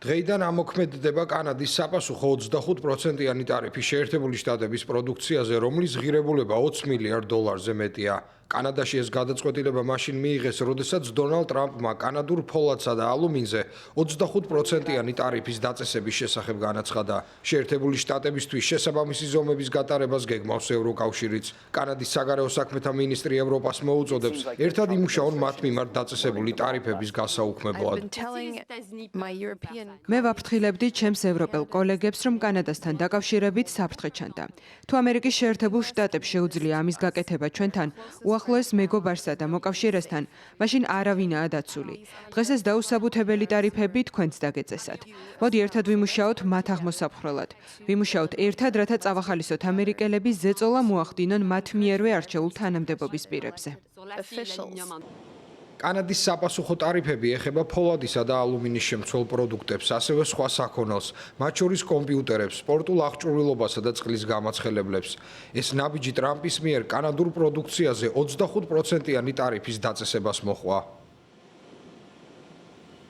დღეიდან ამოქმედდება კანადის საპასუხო 25%-იანი ტარიფი შეერთებული შტატების პროდუქციაზე, რომლის ღირებულება $20 მილიარდზე მეტია. კანადაში ეს გადაწყვეტილება მაშინ მიიღეს, როდესაც დონალდ ტრამპმა კანადურ ფოლადსა და ალუმინზე 25%-იანი ტარიფის დაწესების შესახებ განაცხადა. შეერთებული შტატებისთვის შესაბამისი ზომების გატარებას გეგმავს ევროკავშირიც. კანადის საგარეო საქმეთა მინისტრი ევროპას მოუწოდებს ერთად იმუშაონ მათ მიმართ დაწესებული ტარიფების გასაუქმებლად. მე ვაფრთხილებდი ჩემს ევროპელ კოლეგებს, რომ კანადასთან დაკავშირებით საფრთხე ჩანდა. თუ ამერიკის შეერთებულ შტატებს შეუძლია ამის გაკეთება ჩვენთან, უახლოეს მეგობარსა და მოკავშირესთან, მაშინ არავინაა დაცული. დღეს ეს დაუსაბუთებელი ტარიფები თქვენც დაგეწესათ. მოდი ერთად ვიმუშაოთ მათ აღმოსაფხრელად. ვიმუშაოთ ერთად, რათა წავახალისოთ ამერიკელები ზეწოლა მოახდინონ მათ მიერვე არჩეულ თანამდებობის პირებზე. კანადის საპასუხო ტარიფები ეხება ფოლადისა და ალუმინის შემცველ პროდუქტებს, ასევე სხვა საქონელს, მათ შორის კომპიუტერებს, სპორტულ აღჭურვილობასა და წყლის გამაცხელებლებს. ეს ნაბიჯი ტრამპის მიერ კანადურ პროდუქციაზე 25%-იანი ტარიფის დაწესებას მოჰყვა.